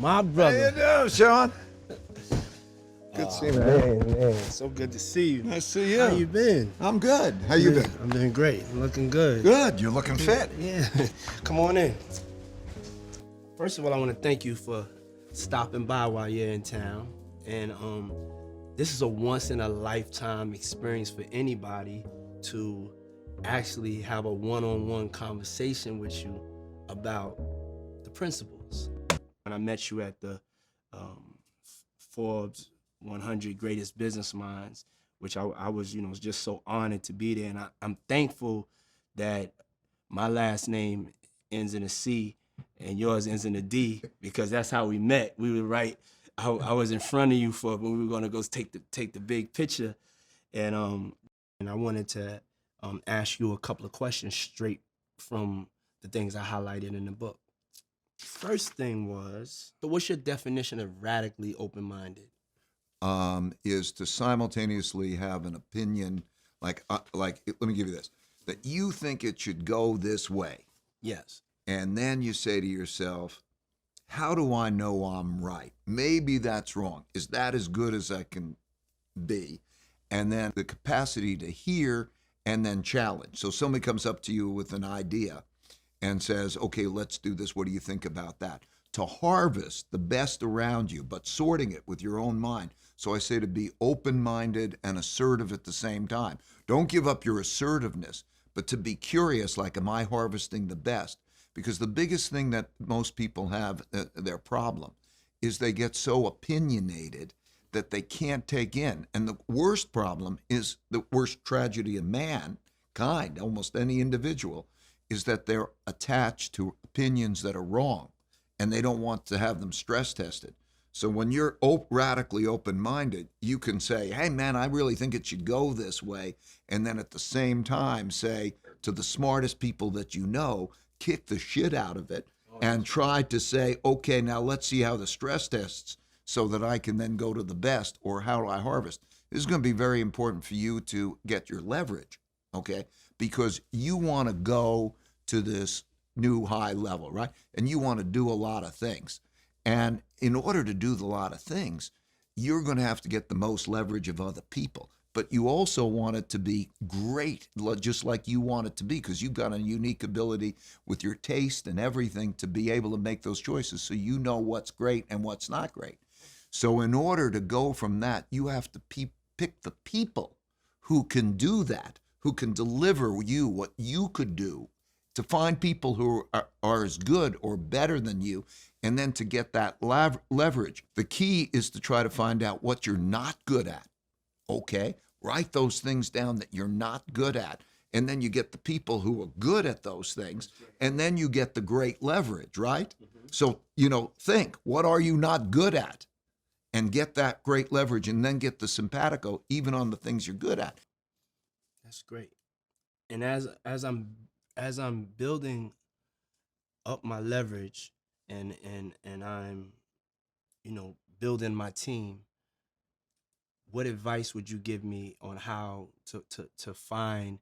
My How brother. you doing, Sean? Good to see you, man. Man, so good to see you. Nice to see you. How you been? I'm good. How you been? I'm doing great. I'm looking good. Good. You're looking fit. Yeah. Come on in. First of all, I want to thank you for stopping by while you're in town. And this is a once in a lifetime experience for anybody to actually have a one-on-one conversation with you about the principles. When I met you at the Forbes 100 Greatest Business Minds, which I was, just so honored to be there. And I'm thankful that my last name ends in a C and yours ends in a D, because that's how we met. We were right. I was in front of you for when we were gonna go take the big picture, and I wanted to ask you a couple of questions straight from the things I highlighted in the book. First thing was, so what's your definition of radically open-minded? Is to simultaneously have an opinion, like let me give you this, that you think it should go this way. Yes. And then you say to yourself, how do I know I'm right? Maybe that's wrong. Is that as good as I can be? And then the capacity to hear and then challenge. So somebody comes up to you with an idea and says, okay, let's do this. What do you think about that? To harvest the best around you, but sorting it with your own mind. So I say to be open-minded and assertive at the same time. Don't give up your assertiveness, but to be curious, like, am I harvesting the best? Because the biggest thing that most people have, their problem, is they get so opinionated that they can't take in. And the worst problem is, the worst tragedy of mankind, almost any individual, is that they're attached to opinions that are wrong, and they don't want to have them stress tested. So when you're radically open-minded, you can say, hey, man, I really think it should go this way. And then at the same time say to the smartest people that you know, kick the shit out of it and try to say, okay, now let's see how the stress tests so that I can then go to the best, or how do I harvest? This is going to be very important for you to get your leverage, okay? Because you want to go to this new high level, right? And you want to do a lot of things. And in order to do a lot of things, you're going to have to get the most leverage of other people. But you also want it to be great, just like you want it to be, because you've got a unique ability with your taste and everything to be able to make those choices, so you know what's great and what's not great. So in order to go from that, you have to pick the people who can do that, who can deliver you what you could do, to find people who are as good or better than you, and then to get that leverage. The key is to try to find out what you're not good at. Okay, write those things down that you're not good at. And then you get the people who are good at those things, and then you get the great leverage, right? Mm-hmm. So, think, what are you not good at? And get that great leverage, and then get the simpatico even on the things you're good at. That's great. And as I'm building up my leverage and I'm, building my team, what advice would you give me on how to find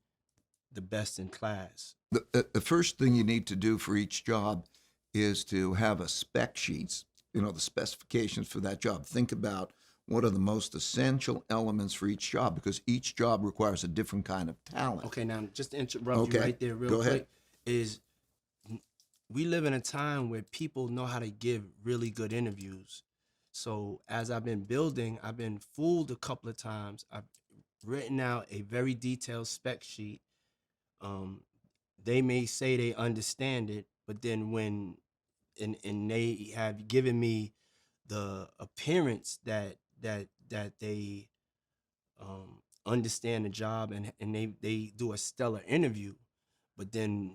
the best in class? The first thing you need to do for each job is to have a spec sheets, the specifications for that job. Think about what are the most essential elements for each job, because each job requires a different kind of talent. Okay, now just to interrupt you right there real quick, is we live in a time where people know how to give really good interviews. So as I've been building, I've been fooled a couple of times. I've written out a very detailed spec sheet. They may say they understand it, but then when and they have given me the appearance that they understand the job, and they do a stellar interview. But then,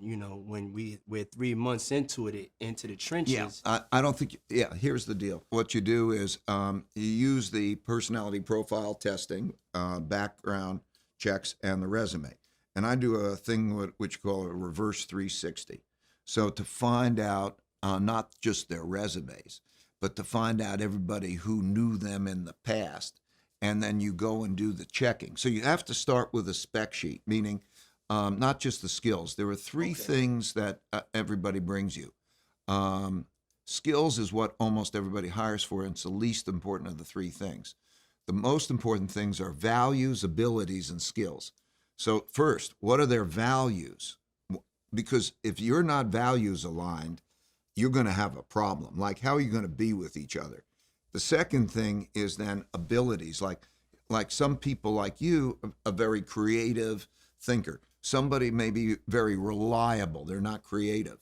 when we're 3 months into the trenches. Yeah, I don't think, here's the deal. What you do is you use the personality profile testing, background checks, and the resume. And I do a thing which you call a reverse 360. So to find out not just their resumes, but to find out everybody who knew them in the past. And then you go and do the checking. So you have to start with a spec sheet, meaning not just the skills. There are three things that everybody brings you. Skills is what almost everybody hires for, and it's the least important of the three things. The most important things are values, abilities, and skills. So first, what are their values? Because if you're not values aligned, you're going to have a problem. Like, how are you going to be with each other? The second thing is then abilities. Like some people like you, a very creative thinker. Somebody may be very reliable. They're not creative.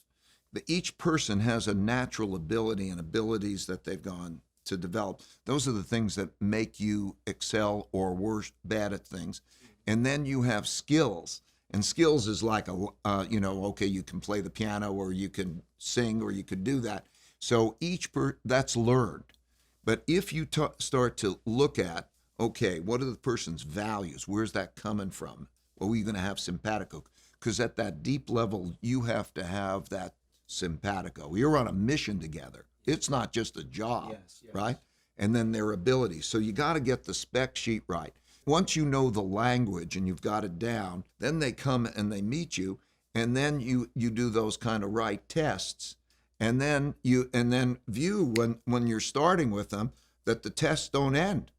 But each person has a natural ability and abilities that they've gone to develop. Those are the things that make you excel or worse, bad at things. And then you have skills. And skills is like okay, you can play the piano, or you can sing, or you could do that. So that's learned. But if you start to look at, okay, what are the person's values? Where's that coming from? Well, are you going to have simpatico? Because at that deep level, you have to have that simpatico. You're on a mission together. It's not just a job, Yes. right? And then their abilities. So you got to get the spec sheet right. Once you know the language and you've got it down, then they come and they meet you, and then you do those kind of right tests, and then view when you're starting with them that the tests don't end,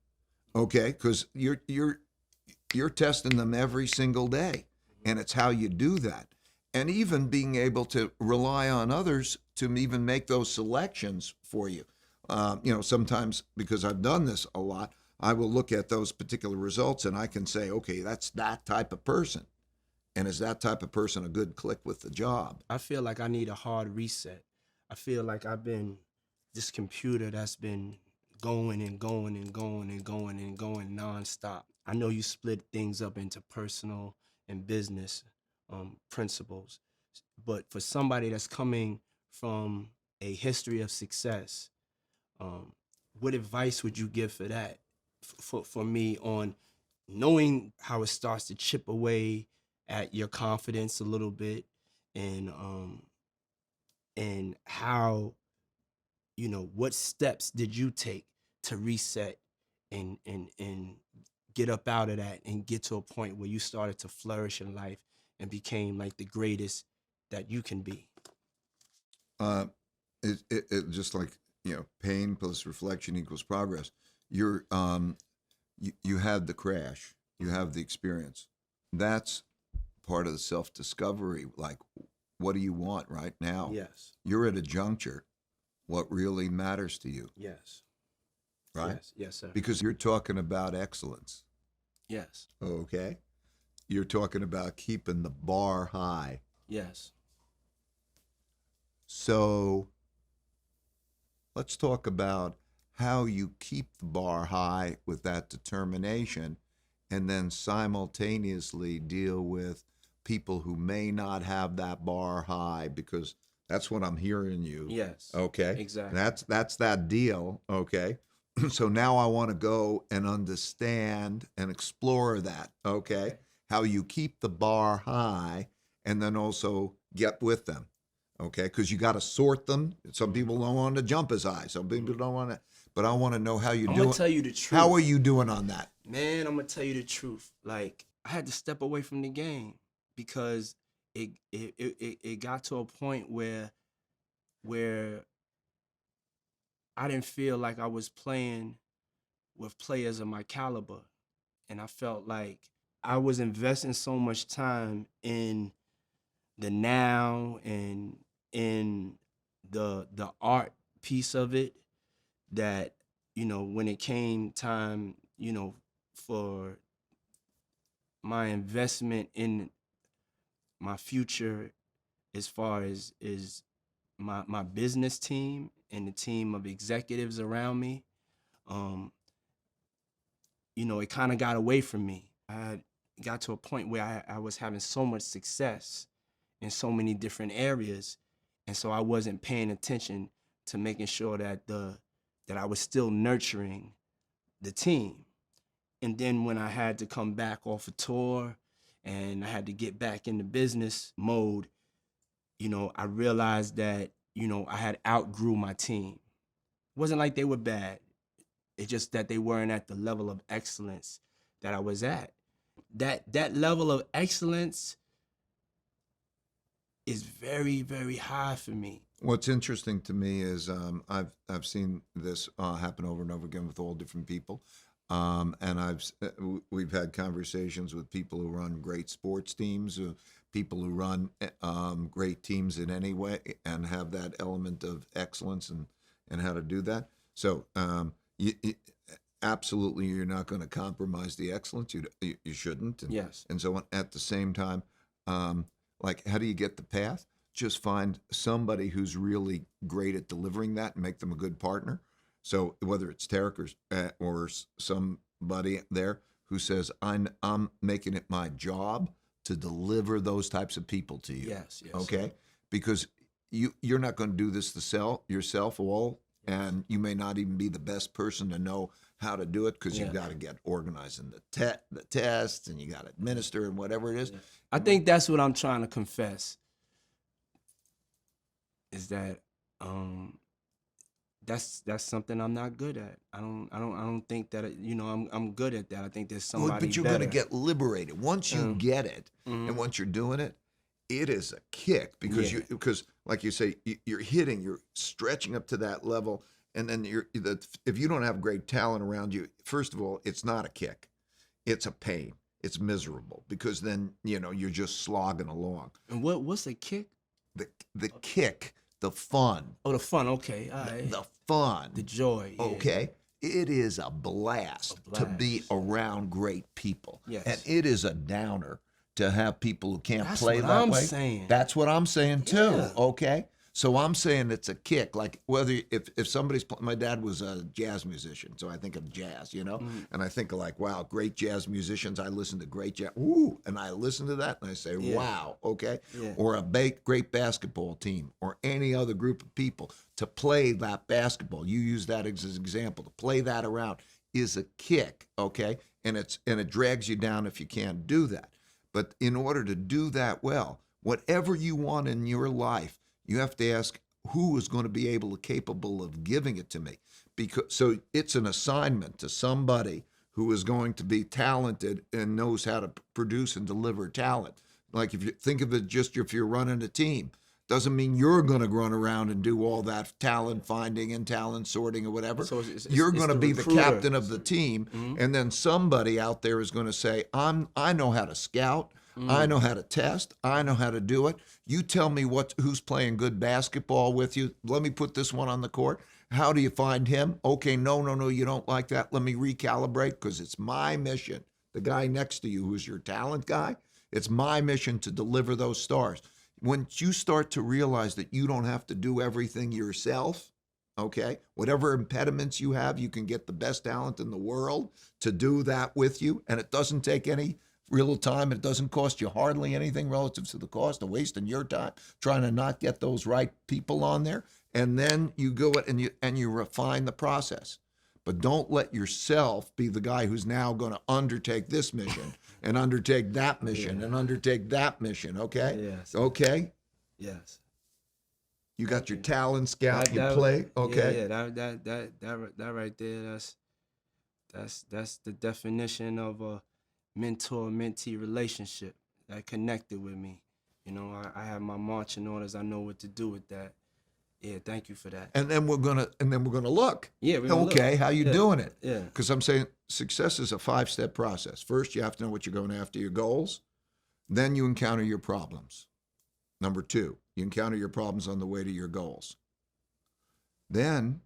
okay? Because you're testing them every single day, and it's how you do that, and even being able to rely on others to even make those selections for you. Sometimes, because I've done this a lot, I will look at those particular results and I can say, okay, that's that type of person. And is that type of person a good click with the job? I feel like I need a hard reset. I feel like I've been this computer that's been going and going and going and going and going nonstop. I know you split things up into personal and business principles, but for somebody that's coming from a history of success, what advice would you give for that? For me, on knowing how it starts to chip away at your confidence a little bit, and how, what steps did you take to reset and get up out of that and get to a point where you started to flourish in life and became like the greatest that you can be? It just like, pain plus reflection equals progress. You had the crash, you have the experience. That's part of the self-discovery. Like, what do you want right now? Yes. You're at a juncture. What really matters to you? Yes. Right? Yes, sir. Because you're talking about excellence. Yes. Okay. You're talking about keeping the bar high. Yes. So let's talk about how you keep the bar high with that determination, and then simultaneously deal with people who may not have that bar high, because that's what I'm hearing you. Yes. Okay. Exactly. That's that deal. Okay. So now I want to go and understand and explore that. Okay. How you keep the bar high and then also get with them. Okay. Because you got to sort them. Some people don't want to jump as high. Some people don't want to. But I want to know how you do it. I'm gonna tell you the truth. How are you doing on that? Man, I'm gonna tell you the truth. Like, I had to step away from the game because it got to a point where I didn't feel like I was playing with players of my caliber, and I felt like I was investing so much time in the now and in the art piece of it, that, when it came time, for my investment in my future, as far as my business team and the team of executives around me, it kind of got away from me. I got to a point where I was having so much success in so many different areas, and so I wasn't paying attention to making sure that that I was still nurturing the team. And then when I had to come back off a tour and I had to get back in the business mode, I realized that, I had outgrew my team. It wasn't like they were bad. It's just that they weren't at the level of excellence that I was at. That level of excellence is very, very high for me. What's interesting to me is I've seen this happen over and over again with all different people, and we've had conversations with people who run great sports teams, people who run great teams in any way, and have that element of excellence and how to do that. So absolutely, you're not going to compromise the excellence. You shouldn't. And, Yes. And so at the same time, like, how do you get the path? Just find somebody who's really great at delivering that and make them a good partner. So whether it's Tarek or somebody there who says, I'm making it my job to deliver those types of people to you. Yes. Okay? Because you're not going to do this yourself all, and you may not even be the best person to know how to do it, because you've got to get organized in the tests, and you got to administer and whatever it is. Yeah. I think that's what I'm trying to confess. Is that that's something I'm not good at. I don't think that I'm good at that. I think there's somebody But you're better. going to get liberated once you get it, and once you're doing it. It is a kick because because like you say, you're stretching up to that level, and then if you don't have great talent around you, first of all, it's not a kick, it's a pain, it's miserable, because then you're just slogging along. And what's a kick? The kick. The fun. Oh, the fun. Okay, all right. The fun. The joy. Yeah. Okay. It is a blast to be around great people. Yes. And it is a downer to have people who can't play what that I'm way. saying. That's what I'm saying too. Yeah. Okay. So I'm saying it's a kick. Like whether if somebody's my dad was a jazz musician, so I think of jazz, and I think of like, wow, great jazz musicians. I listen to great jazz, and I listen to that and I say, wow, okay. Yeah. Or a great basketball team, or any other group of people to play that basketball. You use that as an example. To play that around is a kick, okay, and it drags you down if you can't do that. But in order to do that well, whatever you want in your life, you have to ask, who is going to be capable of giving it to me? So it's an assignment to somebody who is going to be talented and knows how to produce and deliver talent. Like if you think of it just if you're running a team, doesn't mean you're going to run around and do all that talent finding and talent sorting or whatever. So you're going to be the captain of the team, and then somebody out there is going to say, I know how to scout. I know how to test. I know how to do it. You tell me who's playing good basketball with you. Let me put this one on the court. How do you find him? Okay, no, you don't like that. Let me recalibrate, because it's my mission. The guy next to you who's your talent guy, it's my mission to deliver those stars. When you start to realize that you don't have to do everything yourself, okay, whatever impediments you have, you can get the best talent in the world to do that with you, and it doesn't take any real time. It doesn't cost you hardly anything relative to the cost of wasting your time trying to not get those right people on there. And then you go and you refine the process. But don't let yourself be the guy who's now going to undertake this mission and undertake that mission and undertake that mission. Okay. Yes. Okay. Yes. You got your talent scout. You play. Okay. Yeah. That right there. That's the definition of a mentor-mentee relationship that connected with me. I have my marching orders. I know what to do with that. Yeah, thank you for that. And then we're gonna look. Yeah, we're gonna look. How you doing it? Yeah. Because I'm saying success is a 5-step process. First, you have to know what you're going after, your goals. Then you encounter your problems. Number 2, you encounter your problems on the way to your goals. Then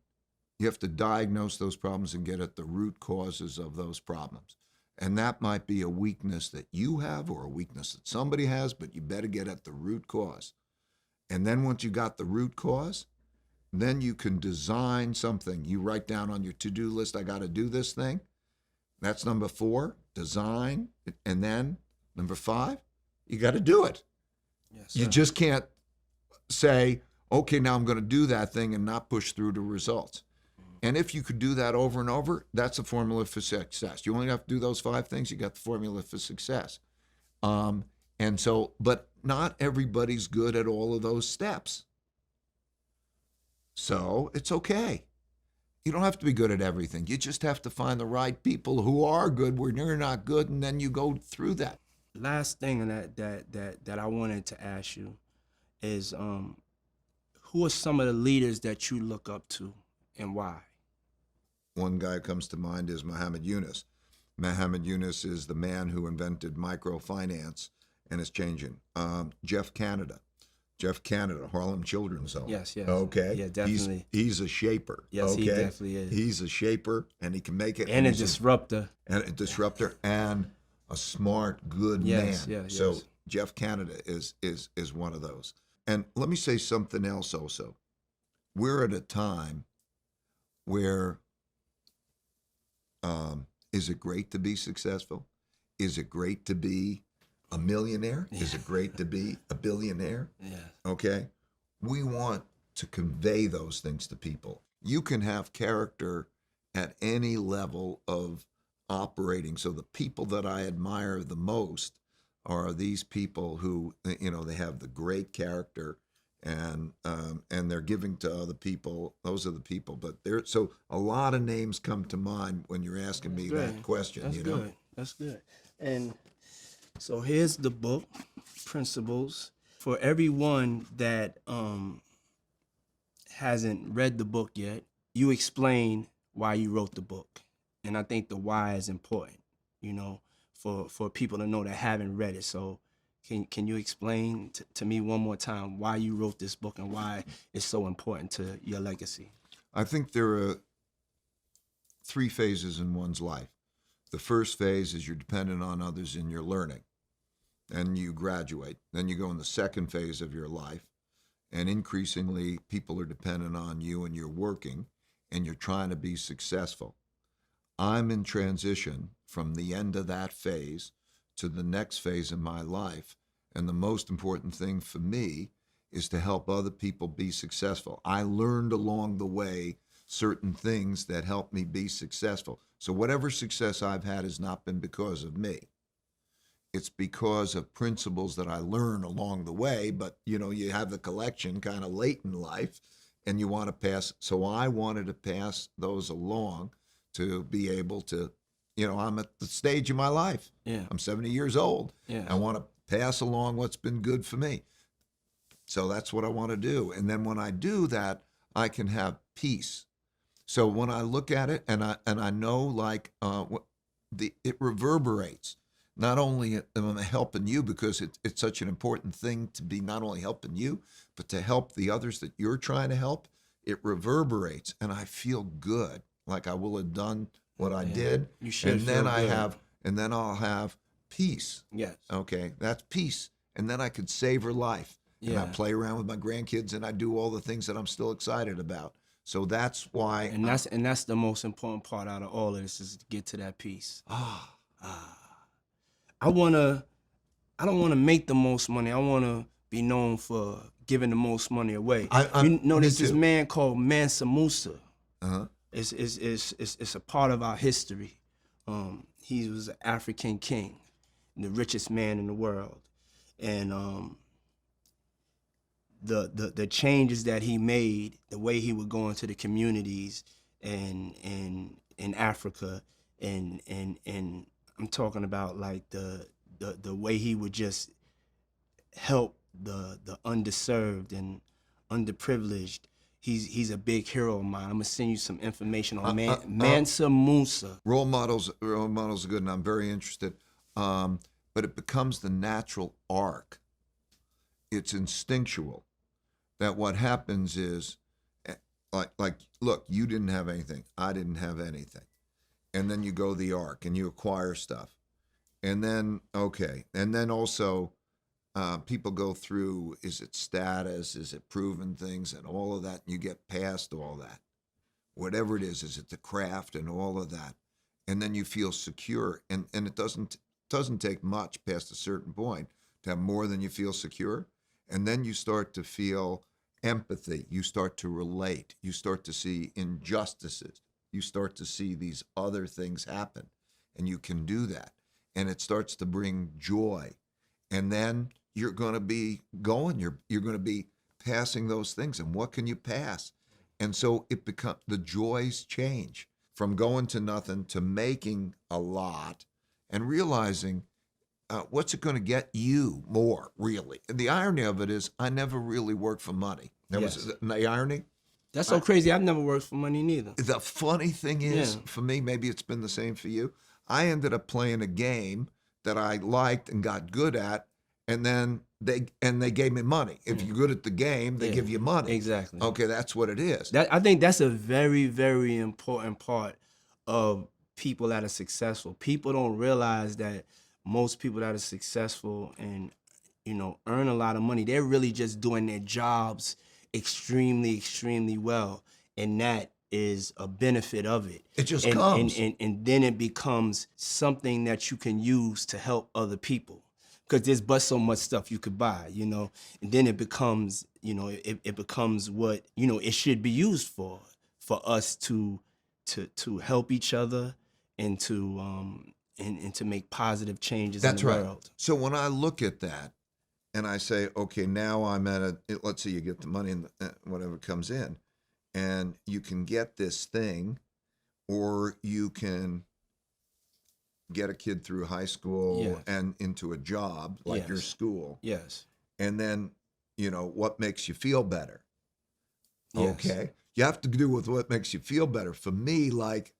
you have to diagnose those problems and get at the root causes of those problems. And that might be a weakness that you have or a weakness that somebody has, but you better get at the root cause. And then once you got the root cause, then you can design something. You write down on your to-do list, I got to do this thing. That's number 4, design. And then number 5, you got to do it. Yes, you just can't say, okay, now I'm going to do that thing and not push through to results. And if you could do that over and over, that's a formula for success. You only have to do those 5 things, you got the formula for success. But not everybody's good at all of those steps. So it's okay. You don't have to be good at everything. You just have to find the right people who are good where you're not good, and then you go through that. Last thing that I wanted to ask you is who are some of the leaders that you look up to and why? One guy comes to mind is Muhammad Yunus. Muhammad Yunus is the man who invented microfinance and it's changing. Jeff Canada, Harlem Children's Home. Yes, yes. Okay. Yeah, definitely. He's a shaper. Yes, okay? he definitely is. He's a shaper and he can make it. And a disruptor. And a disruptor and a smart, good Yes, man. yes, So yes. Jeff Canada is one of those. And let me say something else also. We're at a time where is it great to be successful? Is it great to be a millionaire? Yeah. Is it great to be a billionaire? Yeah. Okay? We want to convey those things to people. You can have character at any level of operating. So the people that I admire the most are these people who, you know, they have the great character and they're giving to other people. Those are the people. But so a lot of names come to mind when you're asking me that question. That's you know? good. That's good. And so here's the book, Principles. For everyone that hasn't read the book yet, you explain why you wrote the book. And I think the why is important, you know, for people to know that haven't read it. So can you explain to me one more time why you wrote this book and why it's so important to your legacy? I think there are 3 phases in one's life. The first phase is you're dependent on others in your learning, and you graduate. Then you go in the second phase of your life, and increasingly people are dependent on you and you're working, and you're trying to be successful. I'm in transition from the end of that phase to the next phase in my life, and the most important thing for me is to help other people be successful. I learned along the way certain things that helped me be successful. So whatever success I've had has not been because of me. It's because of principles that I learn along the way, but you know, you have the collection kind of late in life and you want to pass. So I wanted to pass those along to be able to, you know, I'm at the stage of my life. Yeah. I'm 70 years old. Yeah. I want to pass along what's been good for me. So that's what I want to do. And then when I do that, I can have peace. So when I look at it and I know like it reverberates. Not only am I helping you because it's such an important thing to be not only helping you, but to help the others that you're trying to help. It reverberates and I feel good, like I will have done what I did. You should and then feel good. and then I'll have peace. Yes. Okay, that's peace. And then I could savor life. And I Yeah. play around with my grandkids and I do all the things that I'm still excited about. So that's why. And that's the most important part out of all of this is to get to that peace. I don't wanna make the most money. I wanna be known for giving the most money away. You know, there's this man called Mansa Musa. Uh-huh. It's a part of our history. He was an African king, the richest man in the world, and the changes that he made, the way he would go into the communities and in Africa, and I'm talking about like the way he would just help the underserved and underprivileged. He's a big hero of mine. I'm gonna send you some information on Mansa Musa. Role models are good, and I'm very interested. But it becomes the natural arc. It's instinctual. That what happens is, like, look, you didn't have anything. I didn't have anything. And then you go the arc and you acquire stuff. And then, okay. And then also, people go through, is it status? Is it proven things and all of that? And you get past all that. Whatever it is it the craft and all of that? And then you feel secure. And it doesn't take much past a certain point to have more than you feel secure. And then you start to feel empathy. You start to relate. You start to see injustices. You start to see these other things happen. And you can do that. And it starts to bring joy. And then you're going to be going. You're going to be passing those things. And what can you pass? And so the joys change from going to nothing to making a lot and realizing what's it going to get you more, really? And the irony of it is, I never really worked for money. That was the irony. That's so crazy. I've never worked for money neither. The funny thing is, for me, maybe it's been the same for you. I ended up playing a game that I liked and got good at, and then they gave me money. If you're good at the game, they give you money. Exactly. Okay, that's what it is. I think that's a very, very important part of people that are successful. People don't realize that most people that are successful and, you know, earn a lot of money, they're really just doing their jobs extremely, extremely well. And that is a benefit of it. It just comes. And then it becomes something that you can use to help other people. Because there's but so much stuff you could buy, you know, and then it becomes, you know, it becomes what, you know, it should be used for us to help each other and to make positive changes in the world. So when I look at that and I say, okay, now I'm at let's say you get the money and whatever comes in, and you can get this thing, or you can get a kid through high school and into a job like your school. Yes. And then, you know, what makes you feel better? Yes. Okay. You have to do with what makes you feel better. For me, like,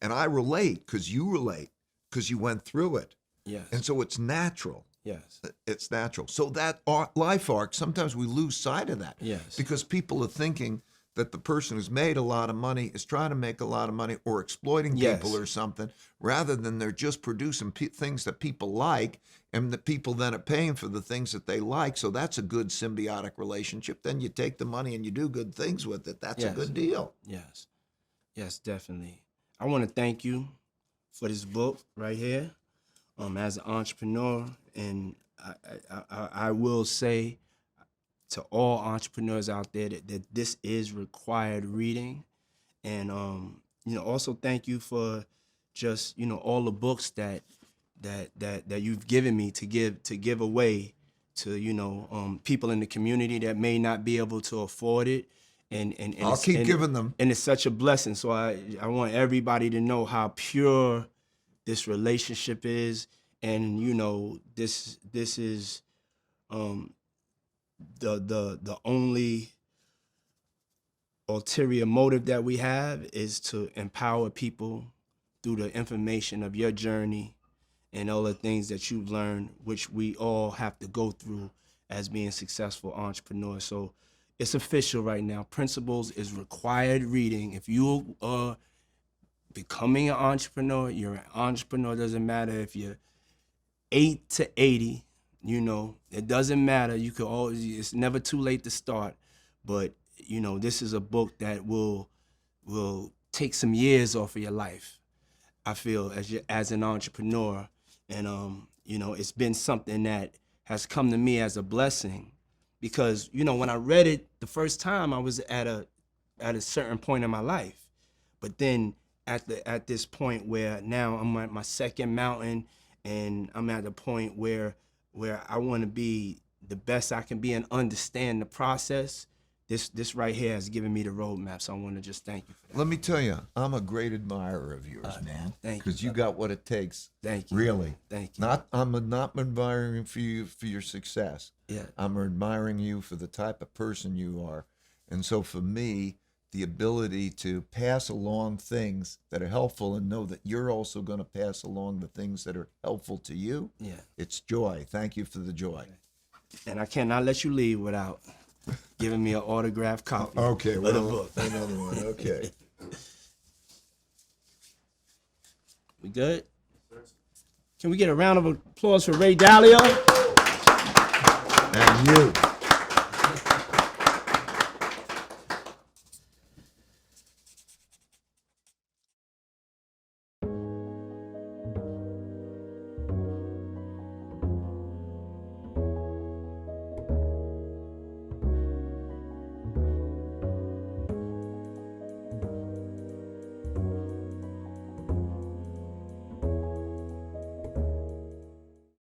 and I relate because you relate because you went through it. Yes. And so it's natural. Yes. It's natural. So that life arc, sometimes we lose sight of that. Yes. Because people are thinking that the person who's made a lot of money is trying to make a lot of money or exploiting people or something, rather than they're just producing things that people like, and the people then are paying for the things that they like. So that's a good symbiotic relationship. Then you take the money and you do good things with it. That's a good deal. Yes. Yes, definitely. I want to thank you for this book right here. As an entrepreneur, and I will say to all entrepreneurs out there that this is required reading. And you know, also thank you for just, you know, all the books that you've given me to give away to, you know, people in the community that may not be able to afford it. And I'll keep giving them. And it's such a blessing. So I want everybody to know how pure this relationship is. And, you know, this is the only ulterior motive that we have is to empower people through the information of your journey and all the things that you've learned, which we all have to go through as being successful entrepreneurs. So it's official right now. Principles is required reading. If you are becoming an entrepreneur, you're an entrepreneur. Doesn't matter if you're 8 to 80, you know, it doesn't matter. You can always, it's never too late to start. But, you know, this is a book that will take some years off of your life, I feel, as an entrepreneur. And, you know, it's been something that has come to me as a blessing because, you know, when I read it the first time, I was at a certain point in my life. But then at this point where now I'm at my second mountain and I'm at the point where I want to be the best I can be and understand the process, this right here has given me the roadmap. So I want to just thank you for that. Let me tell you, I'm a great admirer of yours, man. Thank you. Because you got what it takes. Thank you. Really. Thank you. I'm not admiring for you for your success. Yeah. I'm admiring you for the type of person you are. And so for me, the ability to pass along things that are helpful and know that you're also going to pass along the things that are helpful to you. Yeah. It's joy. Thank you for the joy. And I cannot let you leave without giving me an autographed copy of the book. Another one. Okay. We good? Can we get a round of applause for Ray Dalio? And you.